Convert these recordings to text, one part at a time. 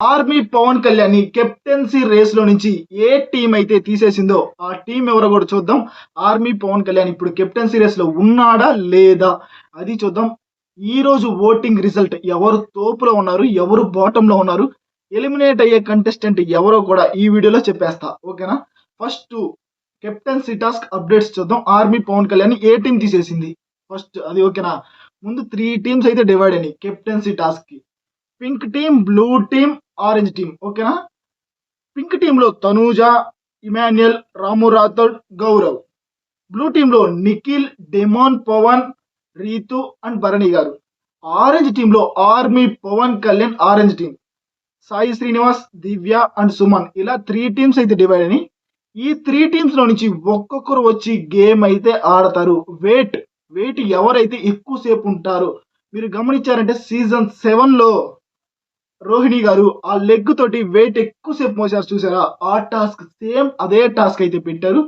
Army Pavan Kalyan ని captaincy race లో నుంచి ఏ టీం అయితే తీసేసిందో ఆ టీం ఎవరో కూడా చూద్దాం. ఆర్మీ పవన్ కళ్యాణ్ ఇప్పుడు కెప్టెన్సీ రేస్ లో ఉన్నాడా లేదా అది చూద్దాం. ఈ రోజు ఓటింగ్ రిజల్ట్ ఎవరు తోపులో ఉన్నారు, ఎవరు బాటమ్ లో ఉన్నారు, ఎలిమినేట్ అయ్యే కంటెస్టెంట్ ఎవరో కూడా ఈ వీడియోలో చెప్పేస్తా. ఓకేనా? ఫస్ట్ కెప్టెన్సీ టాస్క్ అప్డేట్స్ చూద్దాం. ఆర్మీ పవన్ కళ్యాణ్ ఏ టీం తీసేసింది ఫస్ట్ అది. ఓకేనా? ముందు 3 టీమ్స్ అయితే డివైడ్ అయినాయి కెప్టెన్సీ టాస్క్ కి. Pink team, blue team, orange team. ఓకేనా? పింక్ టీంలో తనూజ, ఇమాన్యుయల్, రాము రాథోడ్, గౌరవ్. బ్లూ టీంలో Nikhil, demon Pavan, Ritu and Bharani garu. Orange టీంలో army Pavan Kalyan orange team, Sai Srinivas, Divya and Suman. ఇలా 3 టీమ్స్ అయితే డివైడ్ అయినాయి. ఈ 3 టీమ్స్ లో నుంచి ఒక్కొక్కరు వచ్చి గేమ్ అయితే ఆడతారు. వెయిట్ ఎవరైతే ఎక్కువసేపు ఉంటారో మీరు గమనించారంటే సీజన్ 7 లో రోహిణి గారు ఆ లెగ్ తోటి వెయిట్ ఎక్కువసేపు మోసారు చూసారా? ఆ టాస్క్ సేమ్ అదే టాస్క్ అయితే పెట్టారు.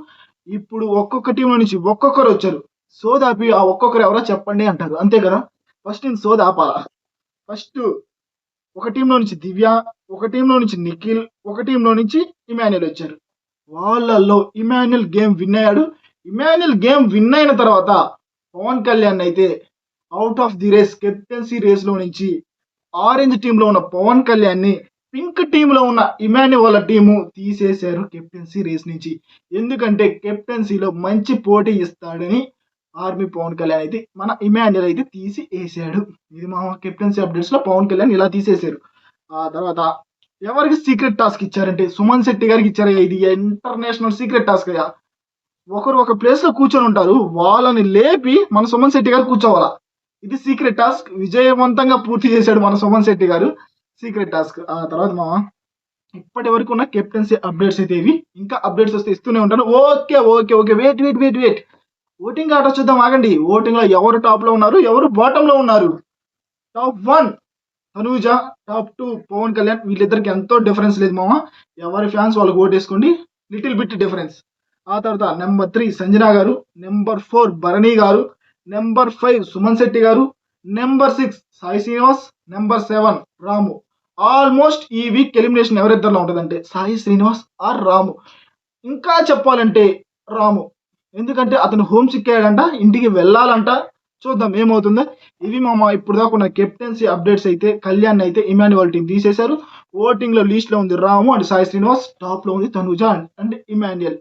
ఇప్పుడు ఒక్కొక్క టీంలో నుంచి ఒక్కొక్కరు వచ్చారు. సోదాపి ఆ ఒక్కొక్కరు ఎవరో చెప్పండి అంటారు. అంతే కదా? ఫస్ట్ నేను సోదాపాలా. ఫస్ట్ ఒక టీంలో నుంచి దివ్య, ఒక టీంలో నుంచి నిఖిల్, ఒక టీంలో నుంచి ఇమాన్యుయల్ వచ్చారు. వాళ్ళల్లో ఇమాన్యుయల్ గేమ్ విన్ అయ్యాడు. ఇమాన్యుయల్ గేమ్ విన్ అయిన తర్వాత పవన్ కళ్యాణ్ అయితే out of the race, captaincy race లో నుంచి ఆరెంజ్ టీంలో ఉన్న పవన్ కళ్యాణ్ ని పింక్ టీంలో ఉన్న ఇమాన్యుయల్ వాళ్ళ టీము తీసేశారు కెప్టెన్సీ రేస్ నుంచి. ఎందుకంటే కెప్టెన్సీలో మంచి పోటీ ఇస్తాడని ఆర్మీ పవన్ కళ్యాణ్ అయితే మన ఇమాన్యుయల్ అయితే తీసి వేసాడు. ఇది మా కెప్టెన్సీ అప్డేట్స్ లో పవన్ కళ్యాణ్ ఇలా తీసేశారు. ఆ తర్వాత ఎవరికి సీక్రెట్ టాస్క్ ఇచ్చారంటే సుమన్ శెట్టి గారికి ఇచ్చారు. ఇది ఇంటర్నేషనల్ సీక్రెట్ టాస్క్ అయ్యా. ఒకరు ఒక ప్లేస్ లో కూర్చొని ఉంటారు, వాళ్ళని లేపి మన సుమన్ శెట్టి గారు కూర్చోవాలా. ఇది సీక్రెట్ టాస్క్. విజయవంతంగా పూర్తి చేశాడు మన సుమన్ శెట్టి గారు సీక్రెట్ టాస్క్. ఆ తర్వాత మా ఇప్పటి వరకు ఉన్న కెప్టెన్సీ అప్డేట్స్ అయితే ఇవి. ఇంకా అప్డేట్స్ వస్తే ఇస్తూనే ఉంటాను. Okay okay okay wait voting order చూద్దాం, ఆగండి. ఓటింగ్ లో ఎవరు టాప్ లో ఉన్నారు, ఎవరు బాటమ్ లో ఉన్నారు. Top 1 Tanuja, top 2 Pavan Kalyan. వీళ్ళిద్దరికి ఎంతో డిఫరెన్స్ లేదు మామ. ఎవరి ఫ్యాన్స్ వాళ్ళకి ఓటేసుకోండి, లిటిల్ బిట్ డిఫరెన్స్. ఆ తర్వాత నెంబర్ 3 సంజన గారు, నెంబర్ 4 భరణి గారు, నెంబర్ 5 సుమన్ శెట్టి గారు, నెంబర్ 6 సాయి శ్రీనివాస్, నెంబర్ 7 రాము. ఆల్మోస్ట్ ఈ వీక్ ఎలిమినేషన్ ఎవరిద్దరిలో ఉంటుందంటే సాయి శ్రీనివాస్ ఆర్ రాము. ఇంకా చెప్పాలంటే రాము, ఎందుకంటే అతను హోమ్ సిక్ అయ్యాడంట, ఇంటికి వెళ్ళాలంట. చూద్దాం ఏమవుతుందో. ఇవి మామ ఇప్పుడు దాకా ఉన్న కెప్టెన్సీ అప్డేట్స్ అయితే. కళ్యాణ్ అయితే ఇమాన్యుయల్ టీం తీసేశారు. ఓటింగ్ లో లీస్ట్ లో ఉంది రాము అండ్ సాయి శ్రీనివాస్, టాప్ లో ఉంది తనూజ అండ్ ఇమాన్యుయల్.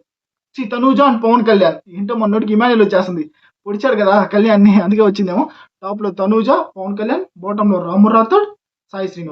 తనూజ అండ్ పవన్ కళ్యాణ్. ఏంటో మొన్నటికి ఇమాన్యుయల్ వచ్చేస్తుంది, పొడిచాడు కదా కళ్యాణ్ ని, అందుకే వచ్చిందేమో. టాప్ లో తనూజ, పవన్ కళ్యాణ్, బాటమ్ లో రాము రాథోడ్, సాయి శ్రీనివాస్.